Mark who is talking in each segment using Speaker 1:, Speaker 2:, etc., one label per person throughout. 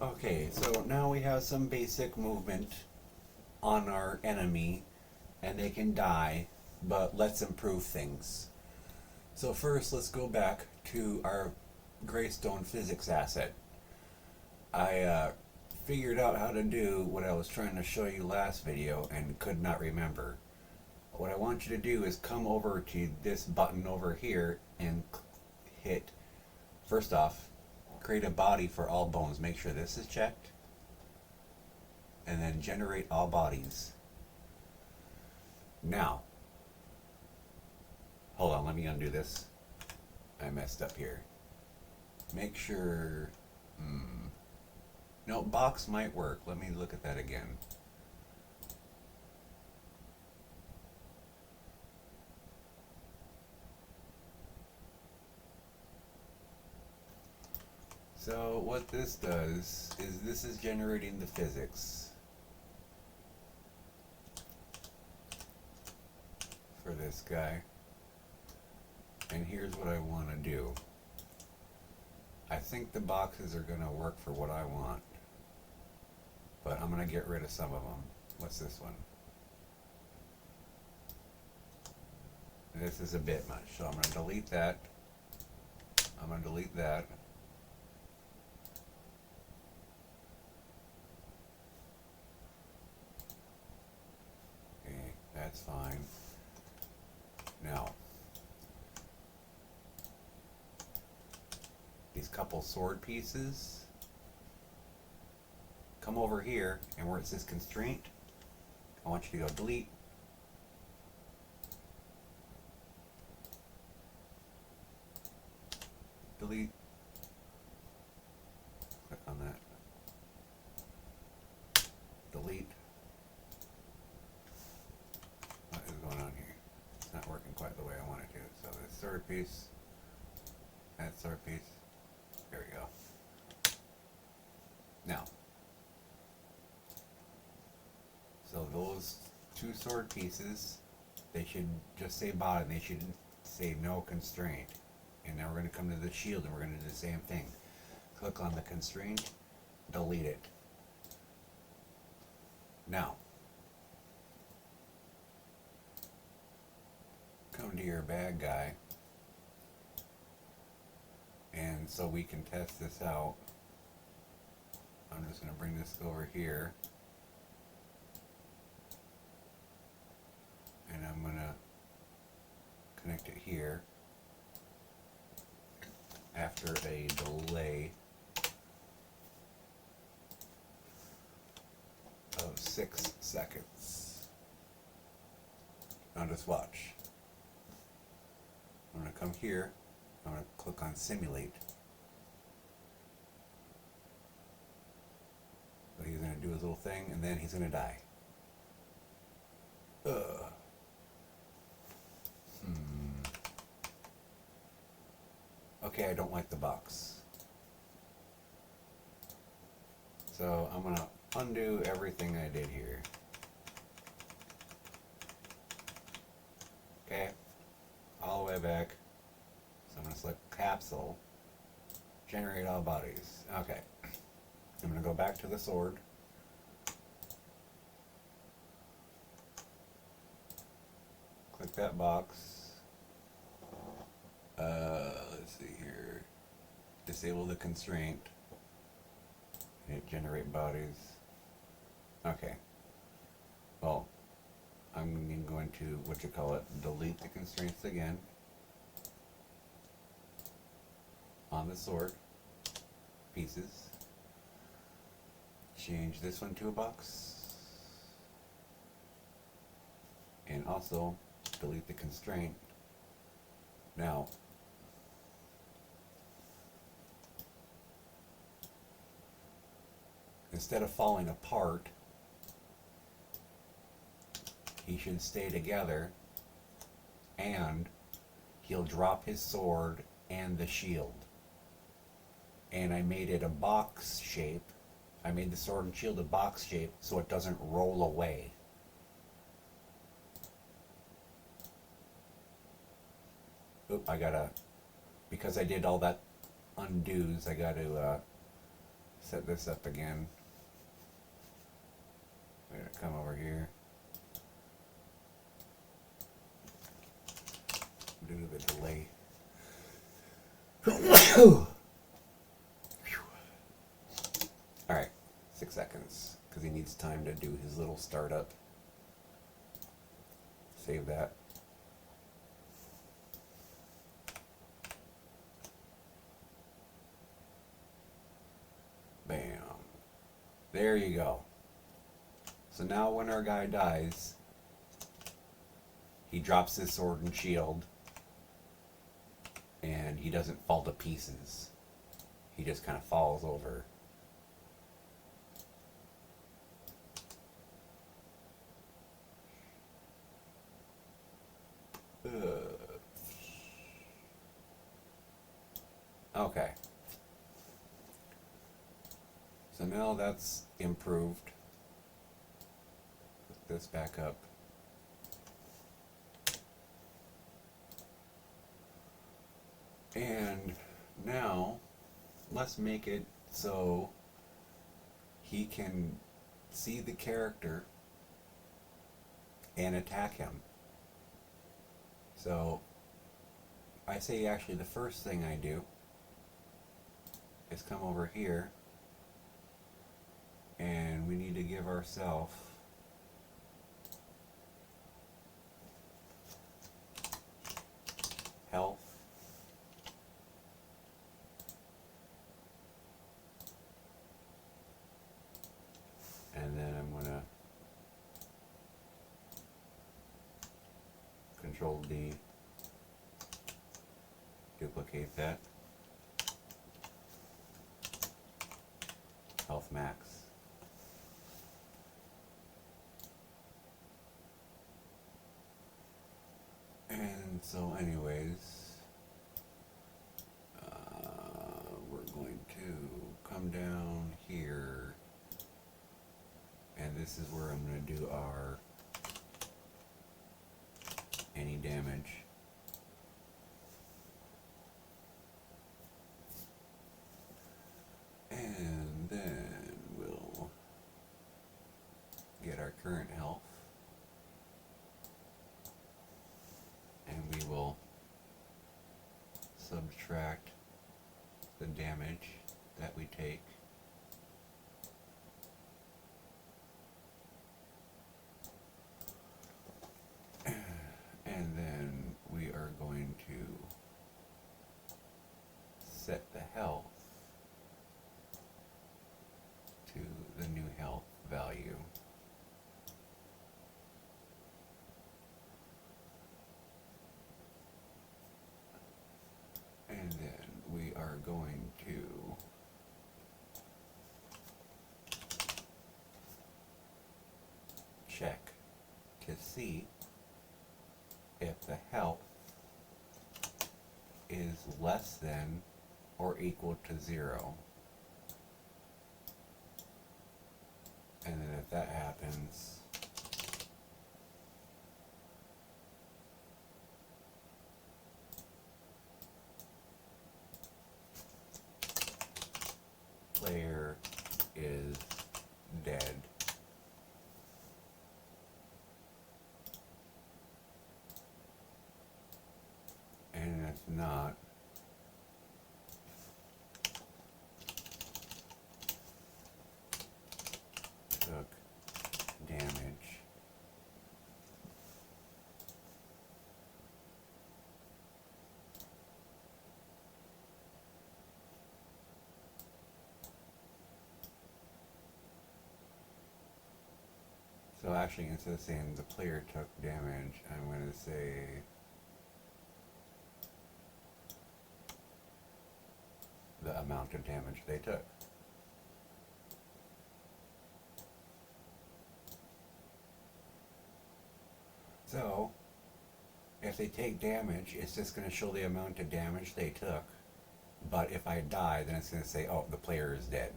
Speaker 1: Okay, so now we have some basic movement on our enemy, and they can die, but let's improve things. So first, let's go back to our Greystone physics asset. I figured out how to do what I was trying to show you last video and could not remember. What I want you to do is come over to this button over here and hit, first off, create a body for all bones. Make sure this is checked. And then generate all bodies. Now, hold on, let me undo this. I messed up here. Make sure, no, box might work. Let me look at that again. So what this does is this is generating the physics for this guy. And here's what I want to do. I think the boxes are going to work for what I want, but I'm going to get rid of some of them. What's this one? This is a bit much, so I'm going to delete that. I'm going to delete that. Okay, that's fine. Now, these couple sword pieces, come over here, and where it says constraint, I want you to go delete. Delete. Click on that. Delete. What is going on here? It's not working quite the way I want it to. So this third piece, that third piece. There we go. Now, so those two sword pieces, they should just say bottom. They should say no constraint. And now we're going to come to the shield and we're going to do the same thing. Click on the constraint, delete it. Now, come to your bad guy. And so we can test this out. I'm just going to bring this over here. And I'm going to connect it here after a delay of 6 seconds. Now just watch. I'm going to come here. I'm going to click on simulate. So he's going to do his little thing and then he's going to die. Okay, I don't like the box. So I'm going to undo everything I did here. Okay, all the way back. So I'm going to select capsule, generate all bodies. Okay, I'm going to go back to the sword. Click that box. Let's see here. Disable the constraint. Hit generate bodies. Okay. Well, I'm going to, delete the constraints again. On the sword pieces. Change this one to a box. And also delete the constraint. Now, instead of falling apart, he should stay together and he'll drop his sword and the shield. And I made it a box shape. I made the sword and shield a box shape so it doesn't roll away. Oop, I gotta, because I did all that undos, I gotta set this up again. We're going to come over here. Due to the delay. Alright, 6 seconds. Because he needs time to do his little startup. Save that. Bam. There you go. So now when our guy dies, he drops his sword and shield, and he doesn't fall to pieces. He just kind of falls over. Okay. So now that's improved. Put this back up. And now let's make it so he can see the character and attack him. So I say actually the first thing I do is come over here, and we need to give ourselves health, and then I'm going to Control D, duplicate that, health max. And so anyways, we're going to come down here, and this is where I'm going to do our any damage. And then we'll get our current health, and we will subtract the damage that we take. And then we are going to set the health to the new health value. And then we are going to check to see if the health is less than or equal to 0. And then if that happens, player is dead. And if not, took damage. So actually, instead of saying the player took damage, I'm going to say the amount of damage they took. So, if they take damage, it's just going to show the amount of damage they took. But if I die, then it's going to say, oh, the player is dead.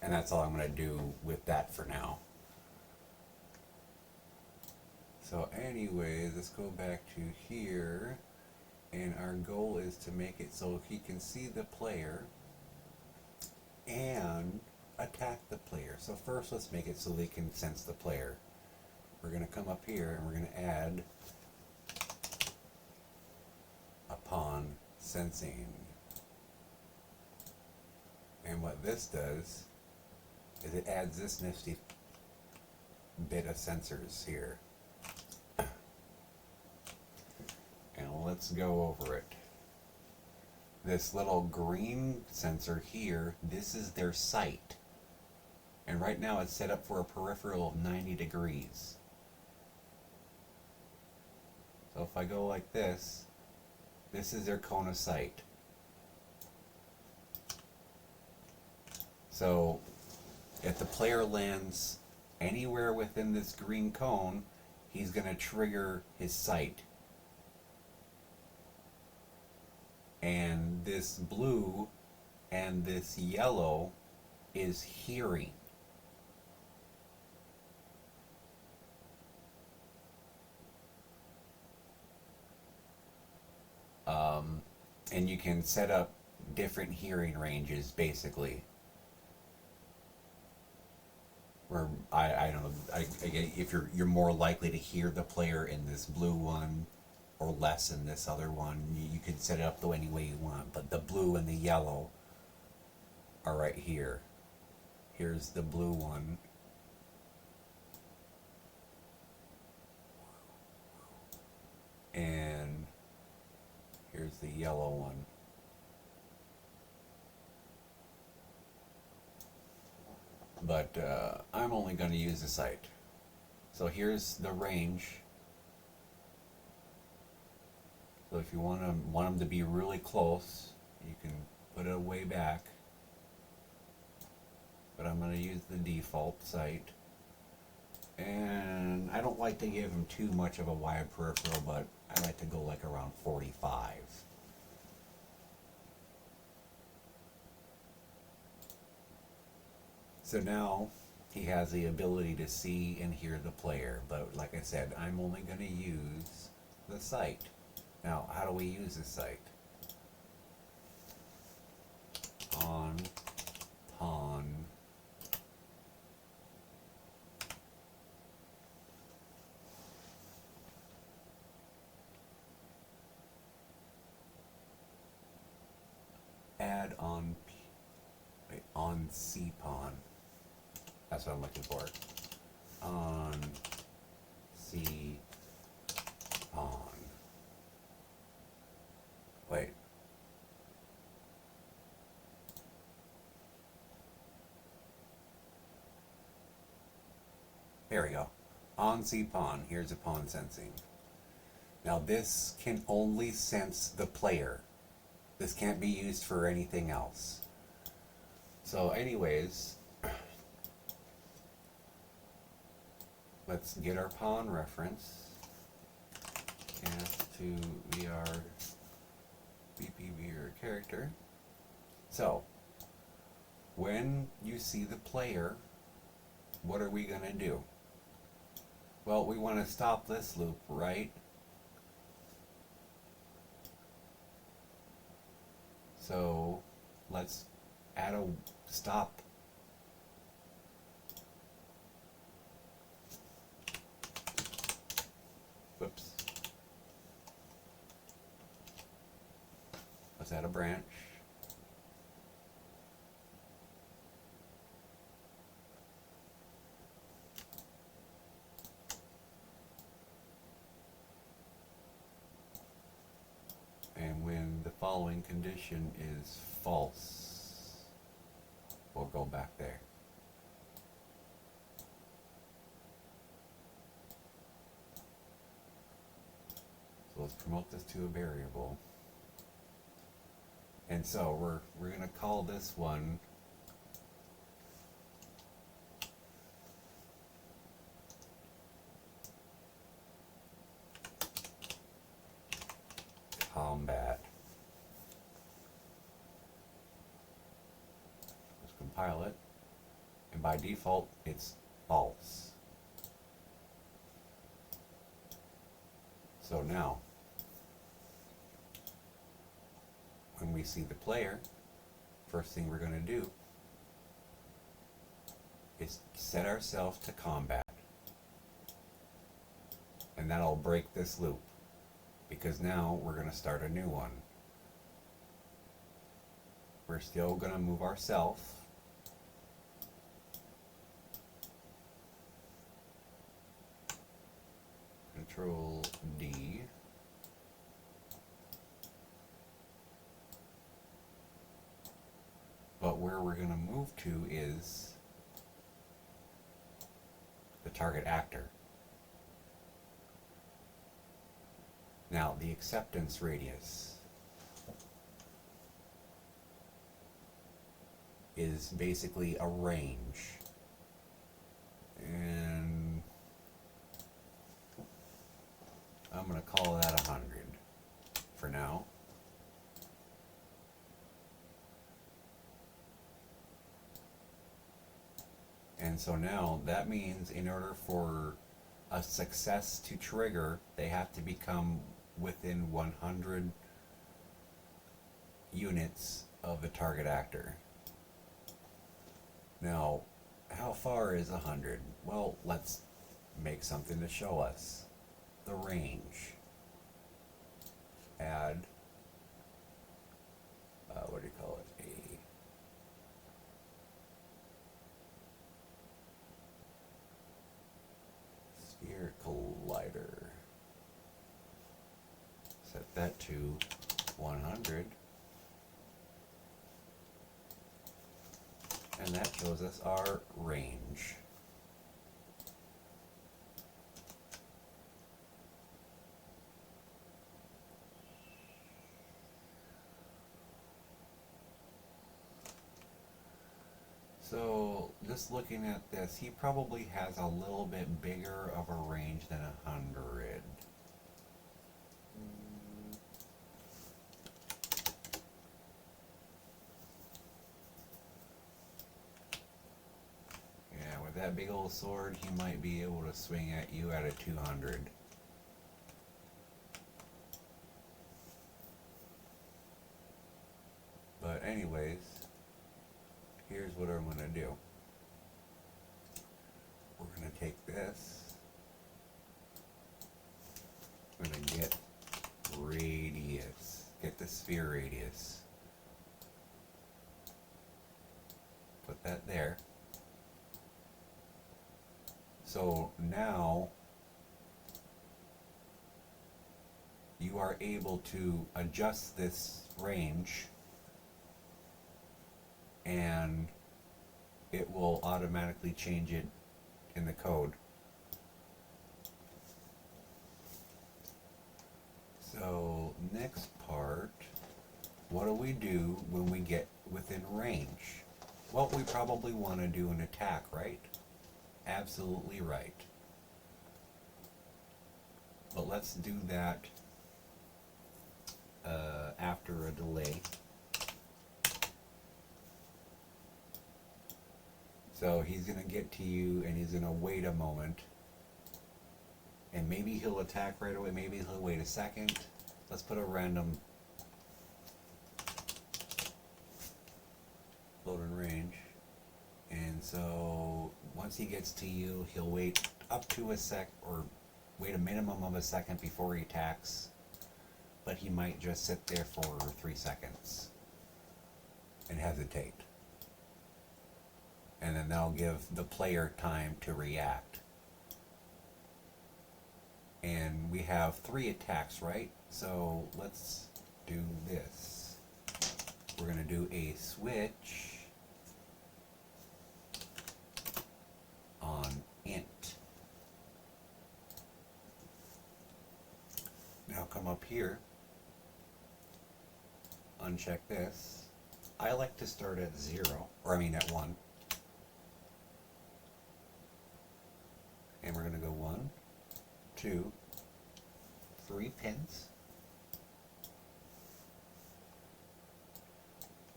Speaker 1: And that's all I'm going to do with that for now. So anyways, let's go back to here. And our goal is to make it so he can see the player and attack the player. So first let's make it so they can sense the player. We're going to come up here and we're going to add a pawn sensing. And what this does is it adds this nifty bit of sensors here. And let's go over it. This little green sensor here, this is their sight. And right now it's set up for a peripheral of 90 degrees. So if I go like this is their cone of sight. So if the player lands anywhere within this green cone, he's going to trigger his sight. And this blue and this yellow is hearing. And you can set up different hearing ranges basically. Where I don't know, if you're more likely to hear the player in this blue one or less in this other one, you can set it up the any way you want. But the blue and the yellow are right here. Here's the blue one. And here's the yellow one. But I'm only going to use the sight. So here's the range. So if you want them to be really close, you can put it way back. But I'm going to use the default sight. And I don't like to give them too much of a wide peripheral, but I like to go like around 45. So now he has the ability to see and hear the player, but like I said, I'm only going to use the sight. Now, how do we use the sight? On, pawn, add on, on C pawn. That's what I'm looking for. On C pawn. Wait. There we go. On C pawn. Here's a pawn sensing. Now this can only sense the player. This can't be used for anything else. So anyways, let's get our pawn reference. Cast to VR BPV or character. So when you see the player, what are we going to do? Well, we want to stop this loop, right? So let's add a stop. Whoops. Let's add a branch. And when the following condition is false, we'll go back there. So let's promote this to a variable. And so we're going to call this one combat. Let's compile it. And by default, it's false. So now, when we see the player, first thing we're going to do is set ourselves to combat. And that'll break this loop, because now we're going to start a new one. We're still going to move ourselves. Control D. But where we're going to move to is the target actor. Now, the acceptance radius is basically a range. And I'm going to call that 100 for now. And so now that means in order for a success to trigger, they have to become within 100 units of the target actor. Now, how far is 100? Well, let's make something to show us. The range. Add, what do you call it? A sphere collider. Set that to 100. And that shows us our range. So just looking at this, he probably has a little bit bigger of a range than 100. Yeah, with that big old sword, he might be able to swing at you at a 200. But anyways, here's what I'm going to do. We're going to take this. We're going to get radius. Get the sphere radius. Put that there. So now you are able to adjust this range, and it will automatically change it in the code. So next part, what do we do when we get within range? Well, we probably want to do an attack, right? Absolutely right. But let's do that after a delay. So he's going to get to you and he's going to wait a moment. And maybe he'll attack right away, maybe he'll wait a second. Let's put a random floating range. And so once he gets to you, he'll wait up to a sec, or wait a minimum of a second before he attacks. But he might just sit there for 3 seconds and hesitate. And then that'll give the player time to react. And we have 3 attacks, right? So let's do this. We're going to do a switch on int. Now come up here, uncheck this. I like to start at 0, or I mean at 1. And we're going to go 1, 2, 3 pins.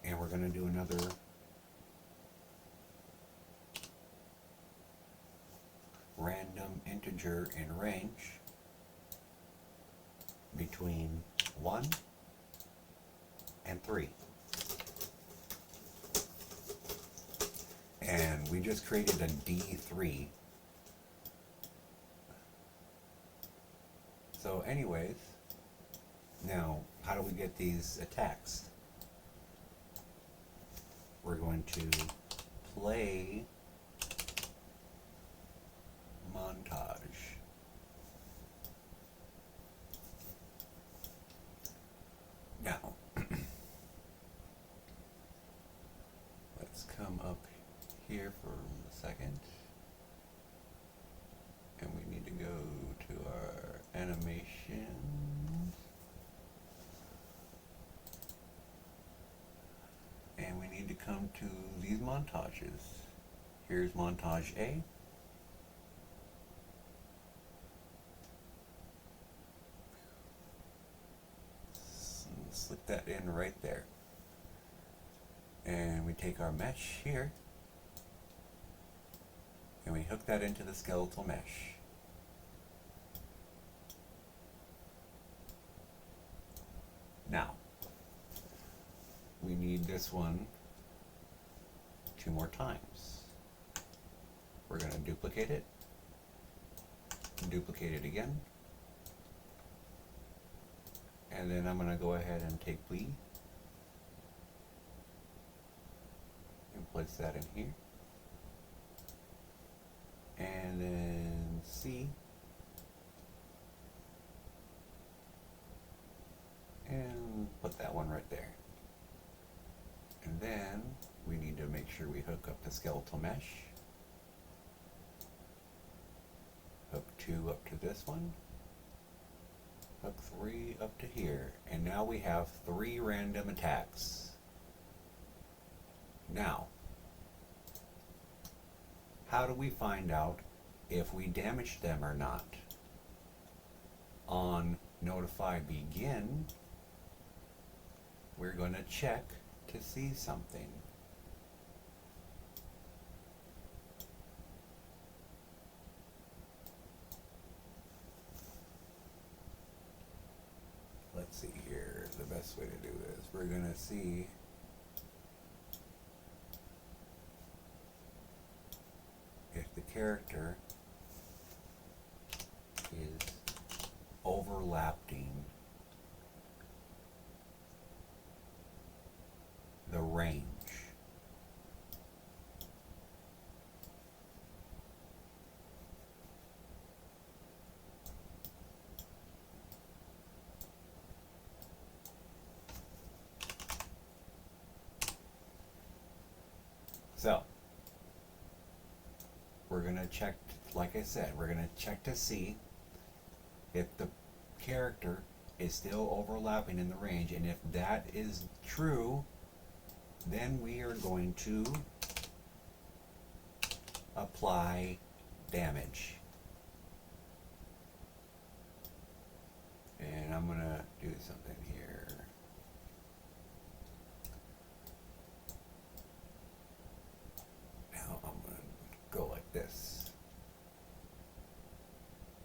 Speaker 1: And we're going to do another random integer in range between 1 and 3. And We just created a D3. So anyways, now how do we get these attacks? We're going to play montage. Now, let's come up here for a second. And we need to go to our animations. And we need to come to these montages. Here's montage A. Slip that in right there. And we take our mesh here and we hook that into the skeletal mesh. Now, we need this one 2 more times. We're going to duplicate it again, and then I'm going to go ahead and take B and place that in here, and then C, and put that one right there. And then we need to make sure we hook up the skeletal mesh. Hook 2 up to this one. Hook 3 up to here. And now we have 3 random attacks. Now, how do we find out if we damaged them or not? On Notify Begin, we're going to check to see something. Let's see here, the best way to do this. We're going to see if the character is overlapping the range. So, we're going to check, like I said, we're going to check to see if the character is still overlapping in the range, and if that is true, then we are going to apply damage. And I'm going to do something here. Now I'm going to go like this.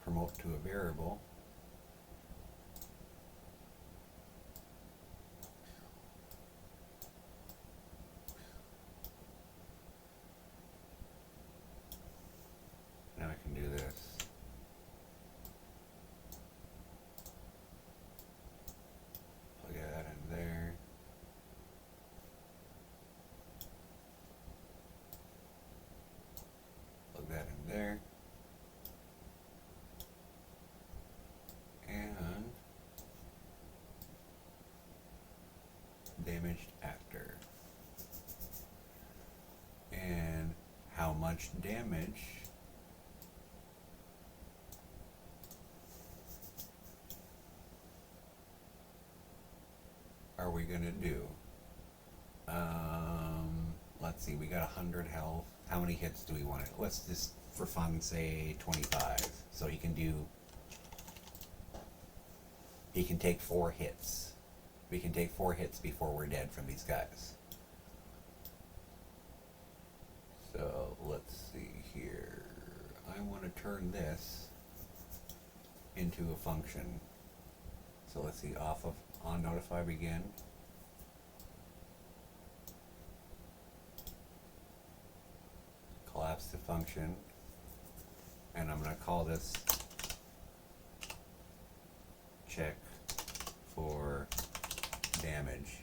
Speaker 1: Promote to a variable. Now I can do this. Plug that in there. Plug that in there. And damaged actor. And how much damage are we gonna do? Let's see, we got 100 health. How many hits do we want? Let's just, for fun, say 25. So he can take 4 hits. We can take 4 hits before we're dead from these guys. So let's see here. I want to turn this into a function. So let's see, on Notify Begin. lapse to function, and I'm going to call this check for damage.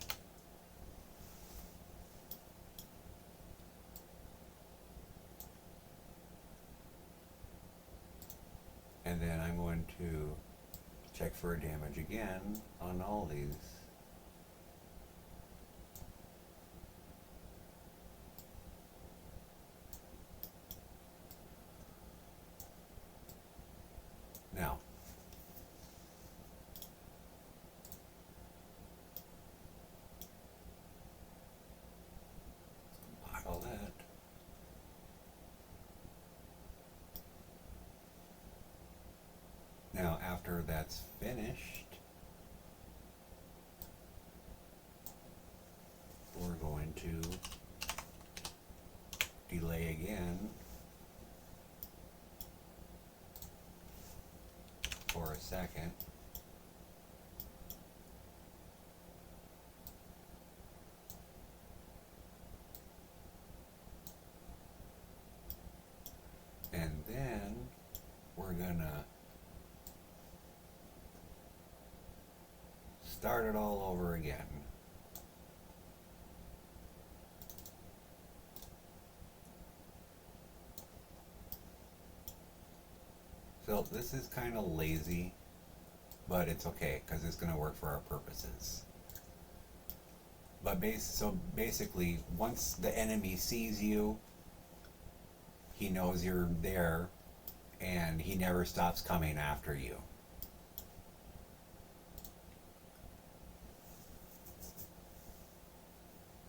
Speaker 1: And then I'm going to check for damage again on all these. Now, compile that. Now, after that's finished, we're going to delay again for a second. And then we're gonna start it all over again. So this is kind of lazy, but it's okay because it's going to work for our purposes. But so basically, once the enemy sees you, he knows you're there, and he never stops coming after you.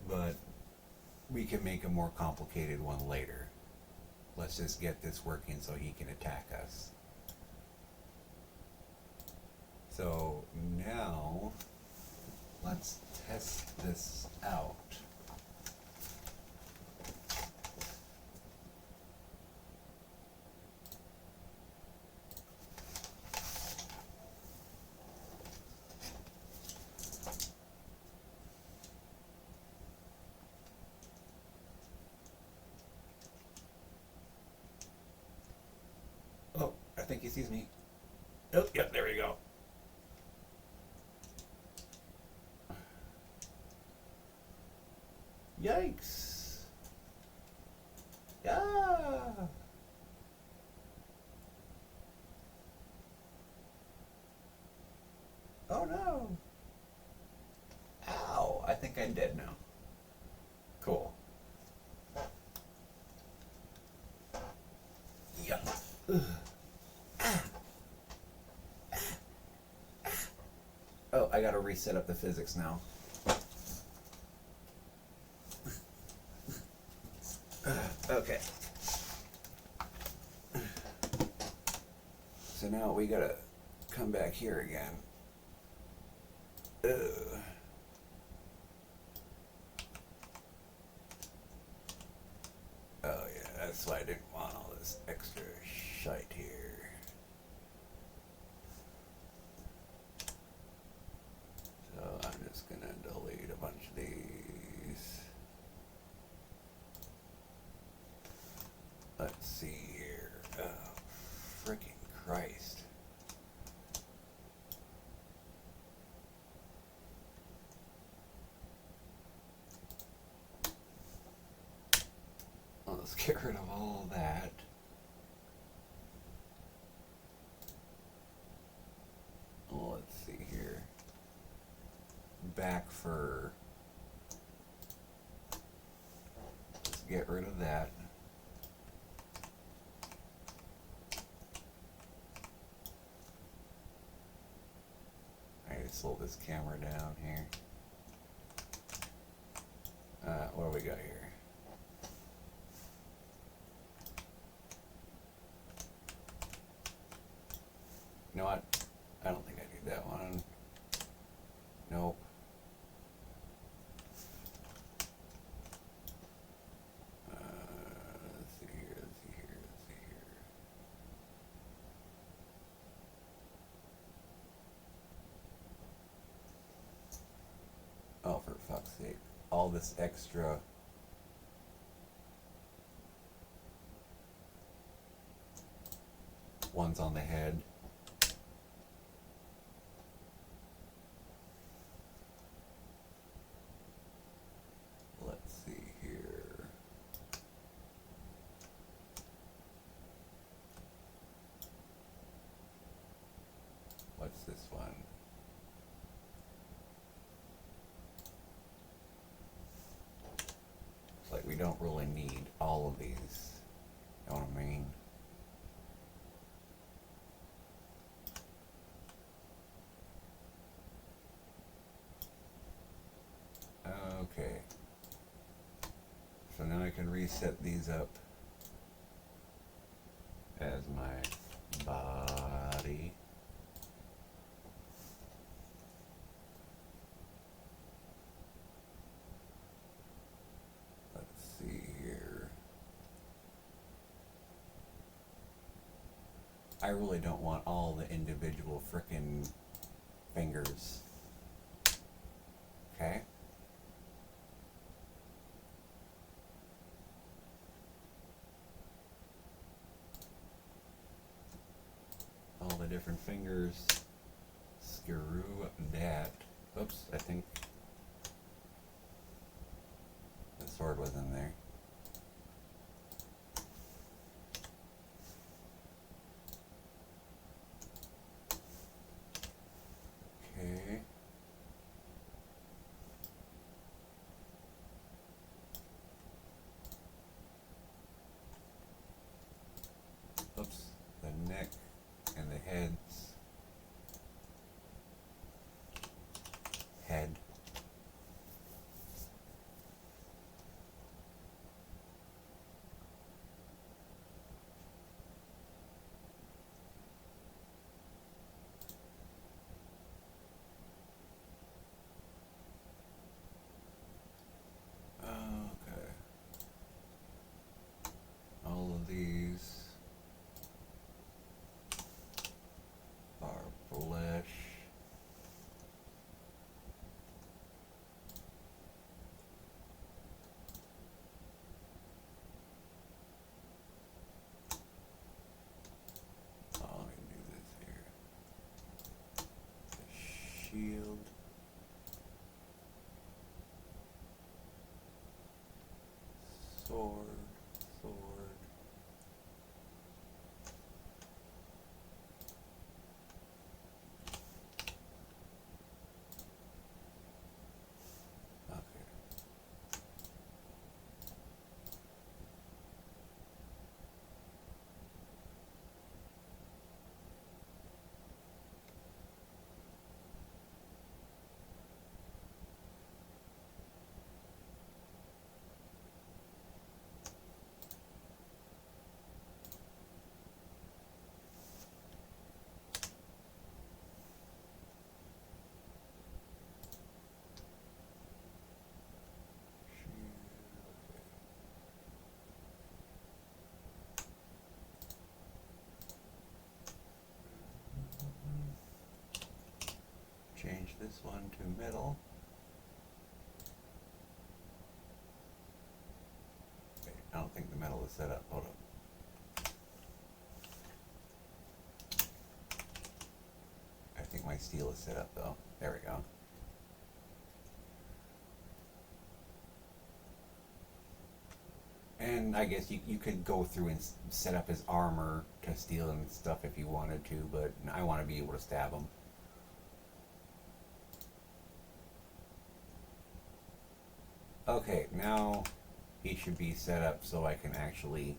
Speaker 1: But we can make a more complicated one later. Let's just get this working so he can attack us. So now let's test this out. Oh, I think he sees me. Oh, yep, there we go. Yikes. Yeah. Oh no. Ow. I think I'm dead now. Cool. Yeah. Oh, I gotta reset up the physics now. Okay. So now we gotta come back here again. Oh yeah, that's why I didn't want all this extra shite here. So I'm just gonna delete a bunch of these. Let's see here. Oh, freaking Christ. Well, let's get rid of all that. Oh, let's see here. Back for. Let's get rid of that. Slow this camera down here. What do we got here? You know what? I don't think I need that one. Nope. Let's see here, let's see here, let's see here. Oh, for fuck's sake. All this extra one's on the head. Let's see here. What's this one? It's like we don't really need all of these. You know what I mean? Okay. So now I can reset these up as my body. Let's see here. I really don't want all the individual frickin' fingers. Okay? All the different fingers. Screw that. Oops, I think the sword was in there. Okay. Oops, the neck and the heads. Head. Okay. All of these are flesh. Oh, let me do this here. The shield. Sword. Sword. Okay. Change this one to metal. Okay, I don't think the metal is set up. Hold up. I think my steel is set up though. There we go. And I guess you could go through and set up his armor to steel and stuff if you wanted to, but I want to be able to stab him. Okay, now he should be set up so I can actually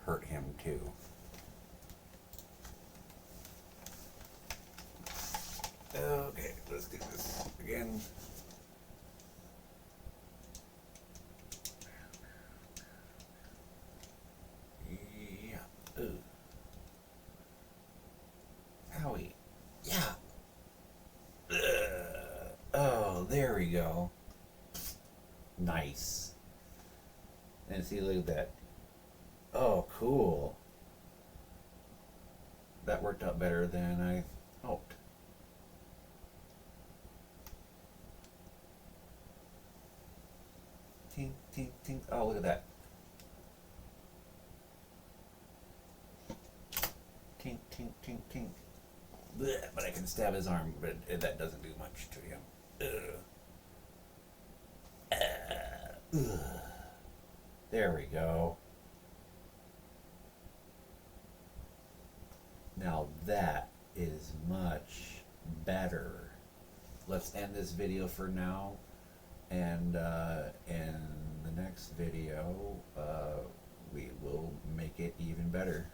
Speaker 1: hurt him too. Okay, let's do this again. Yeah. Ooh. Howie. Yeah. Oh, there we go. Nice. And see, look at that. Oh, cool. That worked out better than I hoped. Tink, tink, tink. Oh, look at that. tink, tink. Blech, but I can stab his arm, but that doesn't do much to him. There we go. Now that is much better. Let's end this video for now, and in the next video we will make it even better.